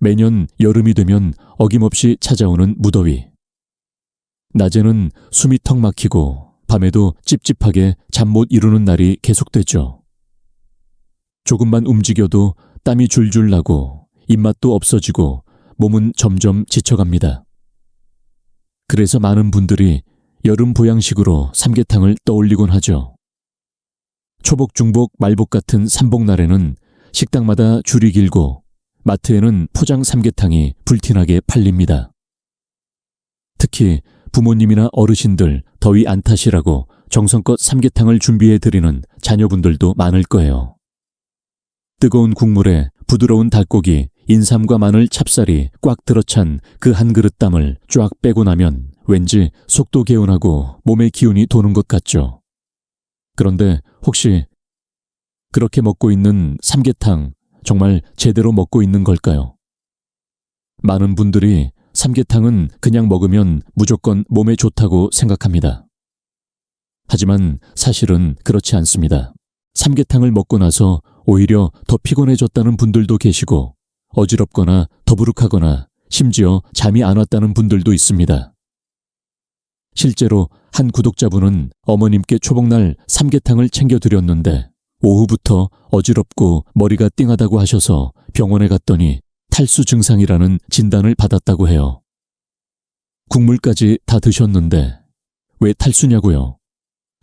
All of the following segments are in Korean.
매년 여름이 되면 어김없이 찾아오는 무더위. 낮에는 숨이 턱 막히고 밤에도 찝찝하게 잠 못 이루는 날이 계속되죠. 조금만 움직여도 땀이 줄줄 나고 입맛도 없어지고 몸은 점점 지쳐갑니다. 그래서 많은 분들이 여름 보양식으로 삼계탕을 떠올리곤 하죠. 초복, 중복, 말복 같은 삼복날에는 식당마다 줄이 길고 마트에는 포장 삼계탕이 불티나게 팔립니다. 특히 부모님이나 어르신들 더위 안 타시라고 정성껏 삼계탕을 준비해드리는 자녀분들도 많을 거예요. 뜨거운 국물에 부드러운 닭고기, 인삼과 마늘, 찹쌀이 꽉 들어찬 그 한 그릇 땀을 쫙 빼고 나면 왠지 속도 개운하고 몸의 기운이 도는 것 같죠. 그런데 혹시 그렇게 먹고 있는 삼계탕 정말 제대로 먹고 있는 걸까요? 많은 분들이 삼계탕은 그냥 먹으면 무조건 몸에 좋다고 생각합니다. 하지만 사실은 그렇지 않습니다. 삼계탕을 먹고 나서 오히려 더 피곤해졌다는 분들도 계시고 어지럽거나 더부룩하거나 심지어 잠이 안 왔다는 분들도 있습니다. 실제로 한 구독자분은 어머님께 초복날 삼계탕을 챙겨드렸는데 오후부터 어지럽고 머리가 띵하다고 하셔서 병원에 갔더니 탈수 증상이라는 진단을 받았다고 해요. 국물까지 다 드셨는데 왜 탈수냐고요?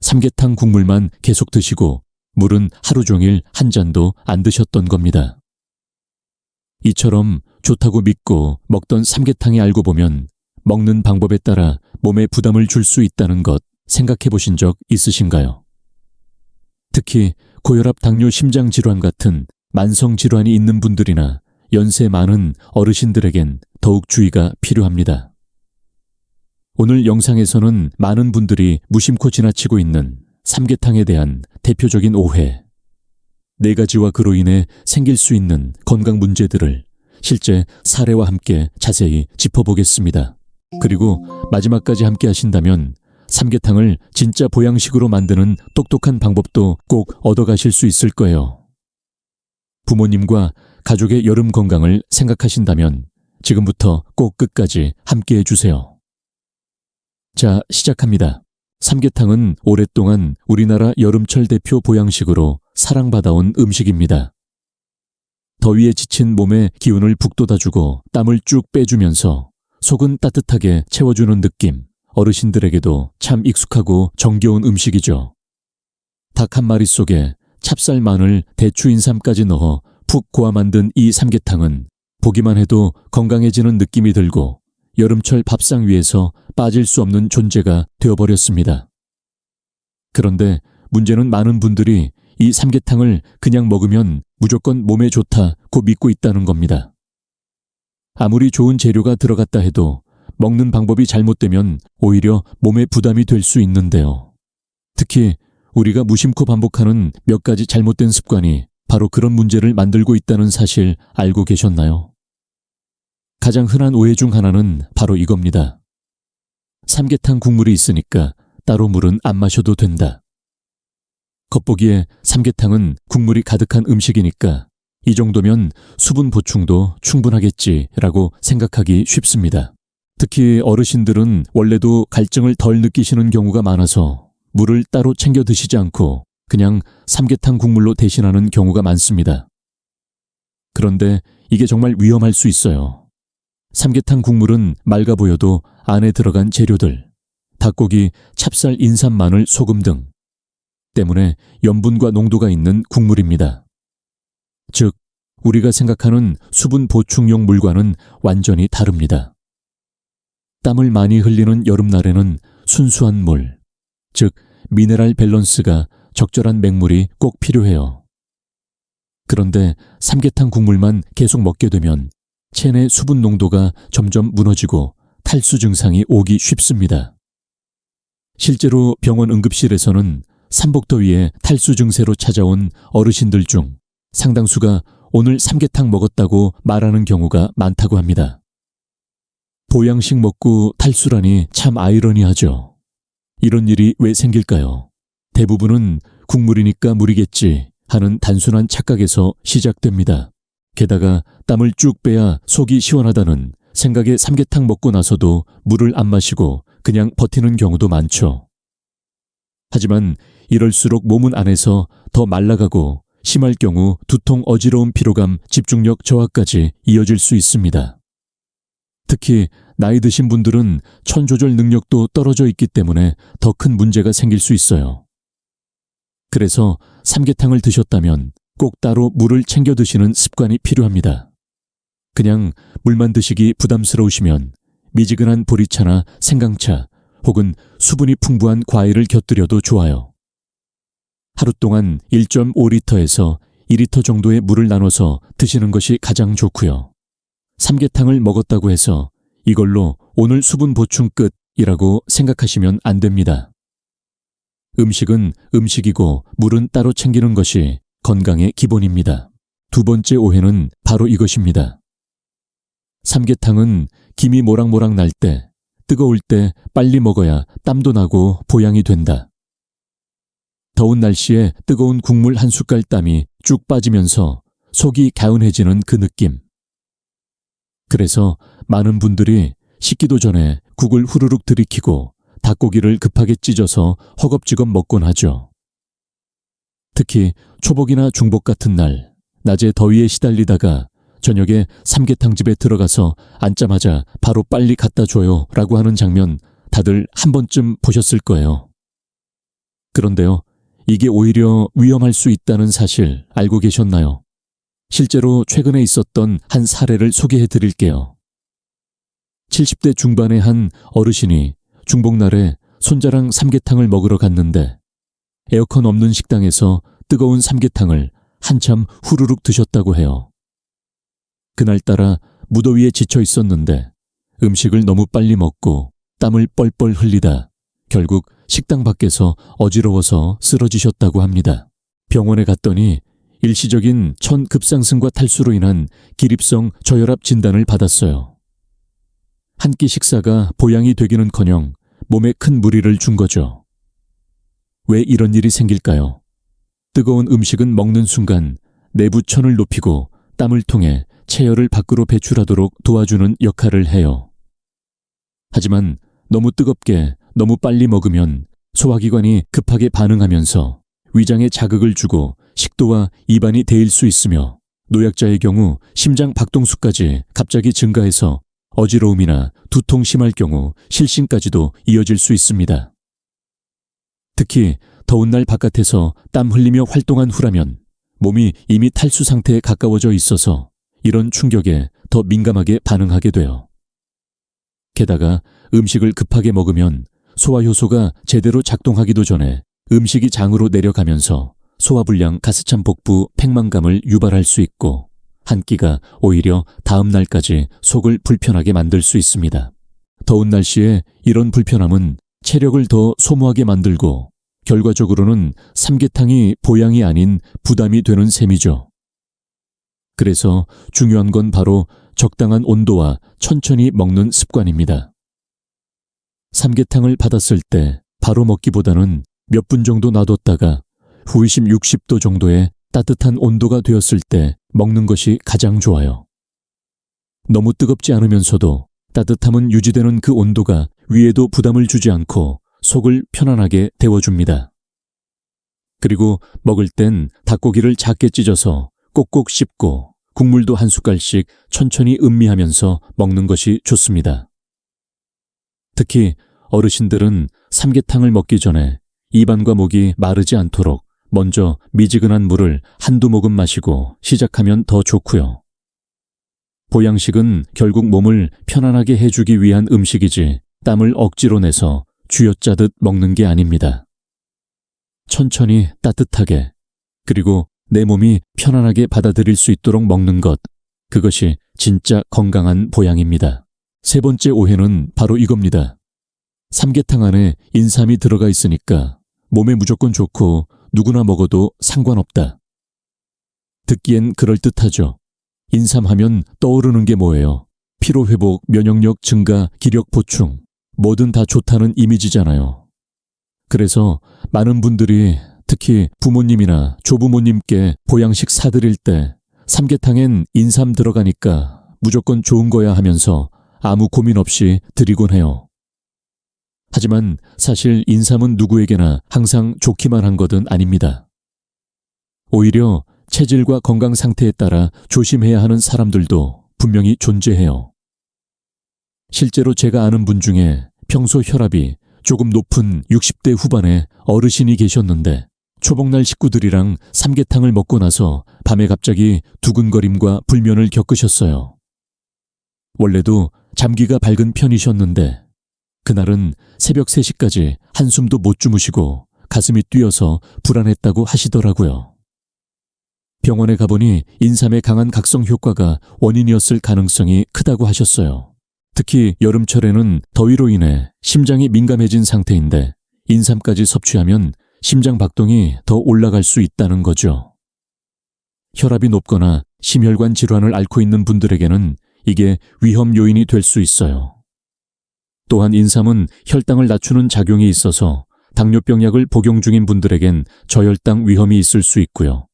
삼계탕 국물만 계속 드시고 물은 하루 종일 한 잔도 안 드셨던 겁니다. 이처럼 좋다고 믿고 먹던 삼계탕이 알고 보면 먹는 방법에 따라 몸에 부담을 줄 수 있다는 것 생각해 보신 적 있으신가요? 특히 고혈압, 당뇨, 심장질환 같은 만성질환이 있는 분들이나 연세 많은 어르신들에겐 더욱 주의가 필요합니다. 오늘 영상에서는 많은 분들이 무심코 지나치고 있는 삼계탕에 대한 대표적인 오해, 4가지와 그로 인해 생길 수 있는 건강 문제들을 실제 사례와 함께 자세히 짚어보겠습니다. 그리고 마지막까지 함께 하신다면 삼계탕을 진짜 보양식으로 만드는 똑똑한 방법도 꼭 얻어가실 수 있을 거예요. 부모님과 가족의 여름 건강을 생각하신다면 지금부터 꼭 끝까지 함께 해주세요. 자, 시작합니다. 삼계탕은 오랫동안 우리나라 여름철 대표 보양식으로 사랑받아온 음식입니다. 더위에 지친 몸에 기운을 북돋아주고 땀을 쭉 빼주면서 속은 따뜻하게 채워주는 느낌, 어르신들에게도 참 익숙하고 정겨운 음식이죠. 닭 한 마리 속에 찹쌀, 마늘, 대추, 인삼까지 넣어 푹 고아 만든 이 삼계탕은 보기만 해도 건강해지는 느낌이 들고 여름철 밥상 위에서 빠질 수 없는 존재가 되어버렸습니다. 그런데 문제는 많은 분들이 이 삼계탕을 그냥 먹으면 무조건 몸에 좋다고 믿고 있다는 겁니다. 아무리 좋은 재료가 들어갔다 해도 먹는 방법이 잘못되면 오히려 몸에 부담이 될 수 있는데요. 특히 우리가 무심코 반복하는 몇 가지 잘못된 습관이 바로 그런 문제를 만들고 있다는 사실 알고 계셨나요? 가장 흔한 오해 중 하나는 바로 이겁니다. 삼계탕 국물이 있으니까 따로 물은 안 마셔도 된다. 겉보기에 삼계탕은 국물이 가득한 음식이니까 이 정도면 수분 보충도 충분하겠지라고 생각하기 쉽습니다. 특히 어르신들은 원래도 갈증을 덜 느끼시는 경우가 많아서 물을 따로 챙겨 드시지 않고 그냥 삼계탕 국물로 대신하는 경우가 많습니다. 그런데 이게 정말 위험할 수 있어요. 삼계탕 국물은 맑아 보여도 안에 들어간 재료들, 닭고기, 찹쌀, 인삼, 마늘, 소금 등 때문에 염분과 농도가 있는 국물입니다. 즉, 우리가 생각하는 수분 보충용 물과는 완전히 다릅니다. 땀을 많이 흘리는 여름날에는 순수한 물, 즉 미네랄 밸런스가 적절한 맹물이 꼭 필요해요. 그런데 삼계탕 국물만 계속 먹게 되면 체내 수분 농도가 점점 무너지고 탈수 증상이 오기 쉽습니다. 실제로 병원 응급실에서는 삼복더위에 탈수 증세로 찾아온 어르신들 중 상당수가 오늘 삼계탕 먹었다고 말하는 경우가 많다고 합니다. 보양식 먹고 탈수라니 참 아이러니하죠. 이런 일이 왜 생길까요? 대부분은 국물이니까 물이겠지 하는 단순한 착각에서 시작됩니다. 게다가 땀을 쭉 빼야 속이 시원하다는 생각에 삼계탕 먹고 나서도 물을 안 마시고 그냥 버티는 경우도 많죠. 하지만 이럴수록 몸은 안에서 더 말라가고 심할 경우 두통, 어지러움, 피로감, 집중력 저하까지 이어질 수 있습니다. 특히 나이 드신 분들은 천 조절 능력도 떨어져 있기 때문에 더 큰 문제가 생길 수 있어요. 그래서 삼계탕을 드셨다면 꼭 따로 물을 챙겨 드시는 습관이 필요합니다. 그냥 물만 드시기 부담스러우시면 미지근한 보리차나 생강차 혹은 수분이 풍부한 과일을 곁들여도 좋아요. 하루 동안 1.5리터에서 2리터 정도의 물을 나눠서 드시는 것이 가장 좋고요. 삼계탕을 먹었다고 해서 이걸로 오늘 수분 보충 끝이라고 생각하시면 안 됩니다. 음식은 음식이고 물은 따로 챙기는 것이 건강의 기본입니다. 두 번째 오해는 바로 이것입니다. 삼계탕은 김이 모락모락 날 때, 뜨거울 때 빨리 먹어야 땀도 나고 보양이 된다. 더운 날씨에 뜨거운 국물 한 숟갈 땀이 쭉 빠지면서 속이 개운해지는 그 느낌. 그래서 많은 분들이 식기도 전에 국을 후루룩 들이키고 닭고기를 급하게 찢어서 허겁지겁 먹곤 하죠. 특히 초복이나 중복 같은 날, 낮에 더위에 시달리다가 저녁에 삼계탕집에 들어가서 앉자마자 바로 빨리 갖다 줘요 라고 하는 장면 다들 한 번쯤 보셨을 거예요. 그런데요, 이게 오히려 위험할 수 있다는 사실 알고 계셨나요? 실제로 최근에 있었던 한 사례를 소개해 드릴게요. 70대 중반의 한 어르신이 중복날에 손자랑 삼계탕을 먹으러 갔는데 에어컨 없는 식당에서 뜨거운 삼계탕을 한참 후루룩 드셨다고 해요. 그날따라 무더위에 지쳐 있었는데 음식을 너무 빨리 먹고 땀을 뻘뻘 흘리다 결국 식당 밖에서 어지러워서 쓰러지셨다고 합니다. 병원에 갔더니 일시적인 천 급상승과 탈수로 인한 기립성 저혈압 진단을 받았어요. 한 끼 식사가 보양이 되기는커녕 몸에 큰 무리를 준 거죠. 왜 이런 일이 생길까요? 뜨거운 음식은 먹는 순간 내부 천을 높이고 땀을 통해 체열을 밖으로 배출하도록 도와주는 역할을 해요. 하지만 너무 뜨겁게 너무 빨리 먹으면 소화기관이 급하게 반응하면서 위장에 자극을 주고 식도와 입안이 데일 수 있으며 노약자의 경우 심장 박동수까지 갑자기 증가해서 어지러움이나 두통 심할 경우 실신까지도 이어질 수 있습니다. 특히 더운 날 바깥에서 땀 흘리며 활동한 후라면 몸이 이미 탈수 상태에 가까워져 있어서 이런 충격에 더 민감하게 반응하게 돼요. 게다가 음식을 급하게 먹으면 소화효소가 제대로 작동하기도 전에 음식이 장으로 내려가면서 소화불량, 가스찬 복부, 팽만감을 유발할 수 있고 한 끼가 오히려 다음 날까지 속을 불편하게 만들 수 있습니다. 더운 날씨에 이런 불편함은 체력을 더 소모하게 만들고 결과적으로는 삼계탕이 보양이 아닌 부담이 되는 셈이죠. 그래서 중요한 건 바로 적당한 온도와 천천히 먹는 습관입니다. 삼계탕을 받았을 때 바로 먹기보다는 몇 분 정도 놔뒀다가 후이심 60도 정도의 따뜻한 온도가 되었을 때 먹는 것이 가장 좋아요. 너무 뜨겁지 않으면서도 따뜻함은 유지되는 그 온도가 위에도 부담을 주지 않고 속을 편안하게 데워줍니다. 그리고 먹을 땐 닭고기를 작게 찢어서 꼭꼭 씹고 국물도 한 숟갈씩 천천히 음미하면서 먹는 것이 좋습니다. 특히 어르신들은 삼계탕을 먹기 전에 입안과 목이 마르지 않도록 먼저 미지근한 물을 한두 모금 마시고 시작하면 더 좋고요. 보양식은 결국 몸을 편안하게 해주기 위한 음식이지 땀을 억지로 내서 쥐어짜듯 먹는 게 아닙니다. 천천히 따뜻하게 그리고 내 몸이 편안하게 받아들일 수 있도록 먹는 것, 그것이 진짜 건강한 보양입니다. 세 번째 오해는 바로 이겁니다. 삼계탕 안에 인삼이 들어가 있으니까 몸에 무조건 좋고 누구나 먹어도 상관없다. 듣기엔 그럴듯하죠. 인삼하면 떠오르는 게 뭐예요? 피로회복, 면역력 증가, 기력 보충, 뭐든 다 좋다는 이미지잖아요. 그래서 많은 분들이 특히 부모님이나 조부모님께 보양식 사드릴 때 삼계탕엔 인삼 들어가니까 무조건 좋은 거야 하면서 아무 고민 없이 드리곤 해요. 하지만 사실 인삼은 누구에게나 항상 좋기만 한 것은 아닙니다. 오히려 체질과 건강 상태에 따라 조심해야 하는 사람들도 분명히 존재해요. 실제로 제가 아는 분 중에 평소 혈압이 조금 높은 60대 후반의 어르신이 계셨는데 초복날 식구들이랑 삼계탕을 먹고 나서 밤에 갑자기 두근거림과 불면을 겪으셨어요. 원래도 잠기가 밝은 편이셨는데 그날은 새벽 3시까지 한숨도 못 주무시고 가슴이 뛰어서 불안했다고 하시더라고요. 병원에 가보니 인삼의 강한 각성 효과가 원인이었을 가능성이 크다고 하셨어요. 특히 여름철에는 더위로 인해 심장이 민감해진 상태인데 인삼까지 섭취하면 심장 박동이 더 올라갈 수 있다는 거죠. 혈압이 높거나 심혈관 질환을 앓고 있는 분들에게는 이게 위험 요인이 될 수 있어요. 또한 인삼은 혈당을 낮추는 작용이 있어서 당뇨병 약을 복용 중인 분들에겐 저혈당 위험이 있을 수 있고요.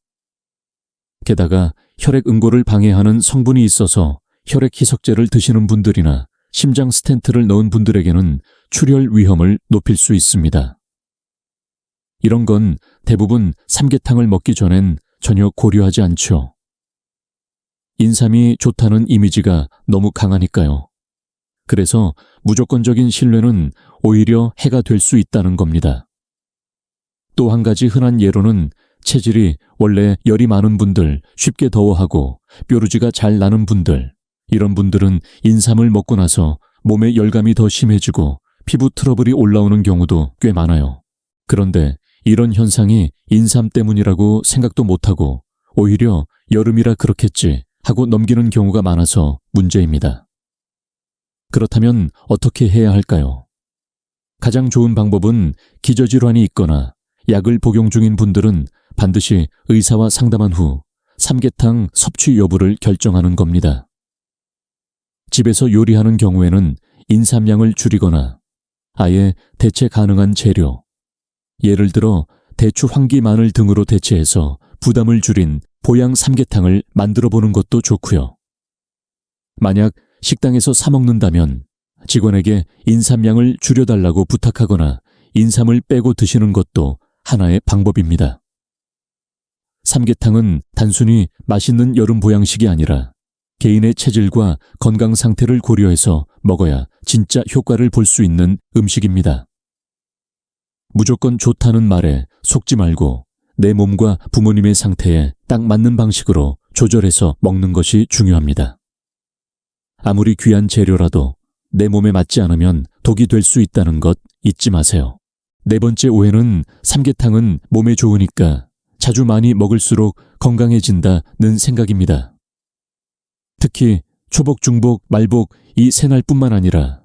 게다가 혈액 응고를 방해하는 성분이 있어서 혈액 희석제를 드시는 분들이나 심장 스텐트를 넣은 분들에게는 출혈 위험을 높일 수 있습니다. 이런 건 대부분 삼계탕을 먹기 전엔 전혀 고려하지 않죠. 인삼이 좋다는 이미지가 너무 강하니까요. 그래서 무조건적인 신뢰는 오히려 해가 될 수 있다는 겁니다. 또 한 가지 흔한 예로는 체질이 원래 열이 많은 분들, 쉽게 더워하고 뾰루지가 잘 나는 분들, 이런 분들은 인삼을 먹고 나서 몸에 열감이 더 심해지고 피부 트러블이 올라오는 경우도 꽤 많아요. 그런데 이런 현상이 인삼 때문이라고 생각도 못하고 오히려 여름이라 그렇겠지 하고 넘기는 경우가 많아서 문제입니다. 그렇다면 어떻게 해야 할까요? 가장 좋은 방법은 기저질환이 있거나 약을 복용 중인 분들은 반드시 의사와 상담한 후 삼계탕 섭취 여부를 결정하는 겁니다. 집에서 요리하는 경우에는 인삼량을 줄이거나 아예 대체 가능한 재료, 예를 들어 대추, 황기, 마늘 등으로 대체해서 부담을 줄인 보양 삼계탕을 만들어 보는 것도 좋고요. 만약 식당에서 사 먹는다면 직원에게 인삼량을 줄여달라고 부탁하거나 인삼을 빼고 드시는 것도 하나의 방법입니다. 삼계탕은 단순히 맛있는 여름 보양식이 아니라 개인의 체질과 건강 상태를 고려해서 먹어야 진짜 효과를 볼 수 있는 음식입니다. 무조건 좋다는 말에 속지 말고 내 몸과 부모님의 상태에 딱 맞는 방식으로 조절해서 먹는 것이 중요합니다. 아무리 귀한 재료라도 내 몸에 맞지 않으면 독이 될 수 있다는 것 잊지 마세요. 네 번째 오해는 삼계탕은 몸에 좋으니까 자주 많이 먹을수록 건강해진다는 생각입니다. 특히 초복, 중복, 말복 이 세 날뿐만 아니라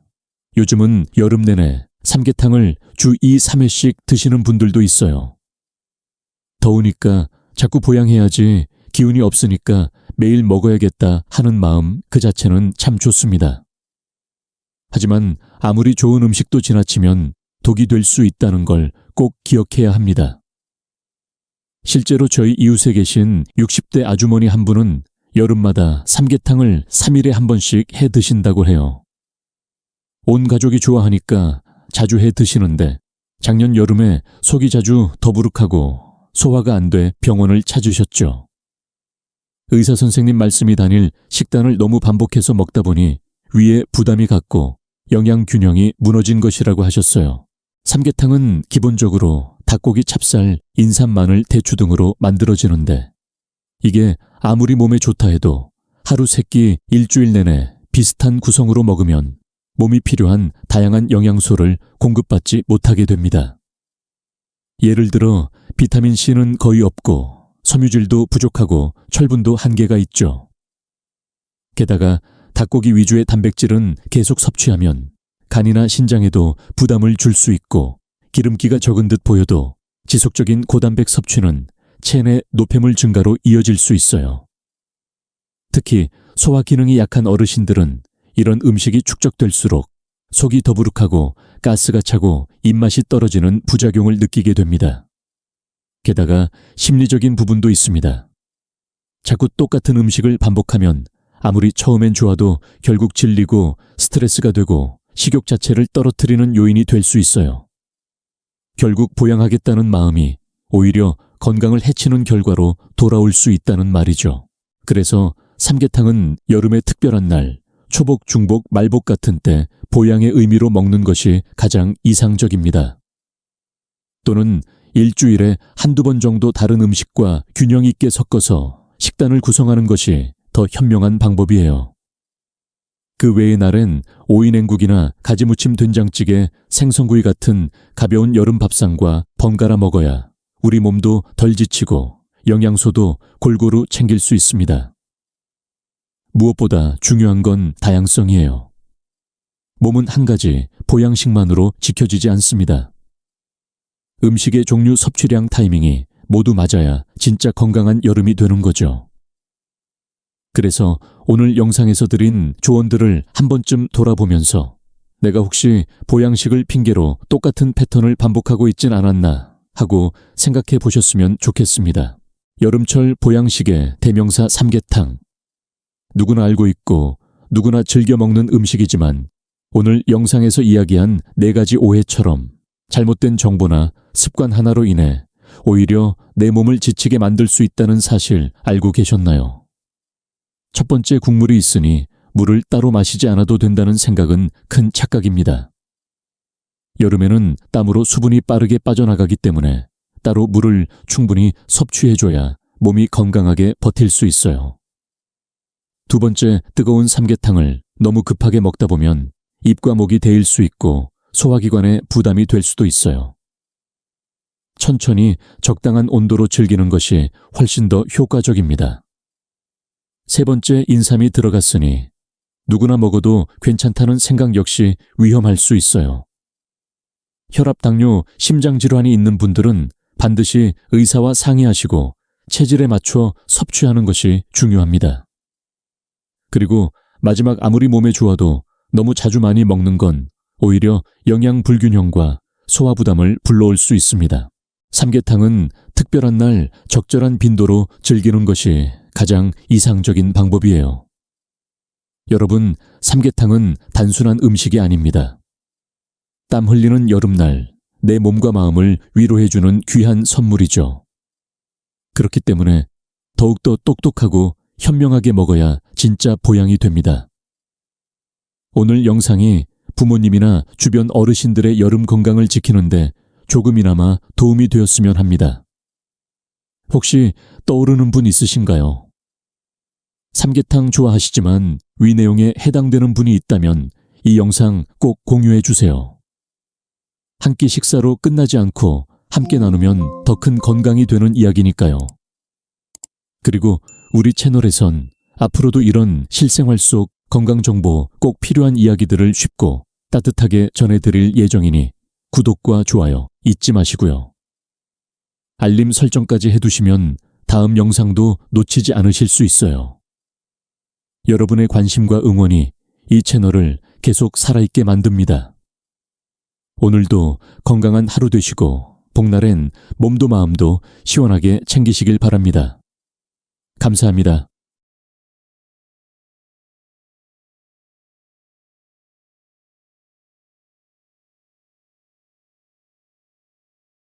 요즘은 여름 내내 삼계탕을 주 2, 3회씩 드시는 분들도 있어요. 더우니까 자꾸 보양해야지, 기운이 없으니까 매일 먹어야겠다 하는 마음 그 자체는 참 좋습니다. 하지만 아무리 좋은 음식도 지나치면 독이 될 수 있다는 걸 꼭 기억해야 합니다. 실제로 저희 이웃에 계신 60대 아주머니 한 분은 여름마다 삼계탕을 3일에 한 번씩 해 드신다고 해요. 온 가족이 좋아하니까 자주 해 드시는데 작년 여름에 속이 자주 더부룩하고 소화가 안 돼 병원을 찾으셨죠. 의사 선생님 말씀이 다닐 식단을 너무 반복해서 먹다 보니 위에 부담이 갔고 영양 균형이 무너진 것이라고 하셨어요. 삼계탕은 기본적으로 닭고기, 찹쌀, 인삼, 마늘, 대추 등으로 만들어지는데 이게 아무리 몸에 좋다 해도 하루 세 끼 일주일 내내 비슷한 구성으로 먹으면 몸이 필요한 다양한 영양소를 공급받지 못하게 됩니다. 예를 들어 비타민C는 거의 없고 섬유질도 부족하고 철분도 한계가 있죠. 게다가 닭고기 위주의 단백질은 계속 섭취하면 간이나 신장에도 부담을 줄 수 있고 기름기가 적은 듯 보여도 지속적인 고단백 섭취는 체내 노폐물 증가로 이어질 수 있어요. 특히 소화 기능이 약한 어르신들은 이런 음식이 축적될수록 속이 더부룩하고 가스가 차고 입맛이 떨어지는 부작용을 느끼게 됩니다. 게다가 심리적인 부분도 있습니다. 자꾸 똑같은 음식을 반복하면 아무리 처음엔 좋아도 결국 질리고 스트레스가 되고 식욕 자체를 떨어뜨리는 요인이 될 수 있어요. 결국 보양하겠다는 마음이 오히려 건강을 해치는 결과로 돌아올 수 있다는 말이죠. 그래서 삼계탕은 여름의 특별한 날, 초복, 중복, 말복 같은 때 보양의 의미로 먹는 것이 가장 이상적입니다. 또는 일주일에 한두 번 정도 다른 음식과 균형 있게 섞어서 식단을 구성하는 것이 더 현명한 방법이에요. 그 외의 날엔 오이냉국이나 가지무침 된장찌개, 생선구이 같은 가벼운 여름 밥상과 번갈아 먹어야 우리 몸도 덜 지치고 영양소도 골고루 챙길 수 있습니다. 무엇보다 중요한 건 다양성이에요. 몸은 한 가지 보양식만으로 지켜지지 않습니다. 음식의 종류, 섭취량, 타이밍이 모두 맞아야 진짜 건강한 여름이 되는 거죠. 그래서 오늘 영상에서 드린 조언들을 한 번쯤 돌아보면서 내가 혹시 보양식을 핑계로 똑같은 패턴을 반복하고 있진 않았나 하고 생각해 보셨으면 좋겠습니다. 여름철 보양식의 대명사 삼계탕. 누구나 알고 있고 누구나 즐겨 먹는 음식이지만 오늘 영상에서 이야기한 4가지 오해처럼 잘못된 정보나 습관 하나로 인해 오히려 내 몸을 지치게 만들 수 있다는 사실 알고 계셨나요? 첫 번째, 국물이 있으니 물을 따로 마시지 않아도 된다는 생각은 큰 착각입니다. 여름에는 땀으로 수분이 빠르게 빠져나가기 때문에 따로 물을 충분히 섭취해줘야 몸이 건강하게 버틸 수 있어요. 두 번째, 뜨거운 삼계탕을 너무 급하게 먹다 보면 입과 목이 데일 수 있고 소화기관에 부담이 될 수도 있어요. 천천히 적당한 온도로 즐기는 것이 훨씬 더 효과적입니다. 세 번째, 인삼이 들어갔으니 누구나 먹어도 괜찮다는 생각 역시 위험할 수 있어요. 혈압, 당뇨, 심장질환이 있는 분들은 반드시 의사와 상의하시고 체질에 맞춰 섭취하는 것이 중요합니다. 그리고 마지막, 아무리 몸에 좋아도 너무 자주 많이 먹는 건 오히려 영양 불균형과 소화 부담을 불러올 수 있습니다. 삼계탕은 특별한 날 적절한 빈도로 즐기는 것이 가장 이상적인 방법이에요. 여러분, 삼계탕은 단순한 음식이 아닙니다. 땀 흘리는 여름날 내 몸과 마음을 위로해주는 귀한 선물이죠. 그렇기 때문에 더욱더 똑똑하고 현명하게 먹어야 진짜 보양이 됩니다. 오늘 영상이 부모님이나 주변 어르신들의 여름 건강을 지키는데 조금이나마 도움이 되었으면 합니다. 혹시 떠오르는 분 있으신가요? 삼계탕 좋아하시지만 위 내용에 해당되는 분이 있다면 이 영상 꼭 공유해 주세요. 한 끼 식사로 끝나지 않고 함께 나누면 더 큰 건강이 되는 이야기니까요. 그리고 우리 채널에선 앞으로도 이런 실생활 속 건강정보, 꼭 필요한 이야기들을 쉽고 따뜻하게 전해드릴 예정이니 구독과 좋아요 잊지 마시고요. 알림 설정까지 해두시면 다음 영상도 놓치지 않으실 수 있어요. 여러분의 관심과 응원이 이 채널을 계속 살아있게 만듭니다. 오늘도 건강한 하루 되시고 복날엔 몸도 마음도 시원하게 챙기시길 바랍니다. 감사합니다.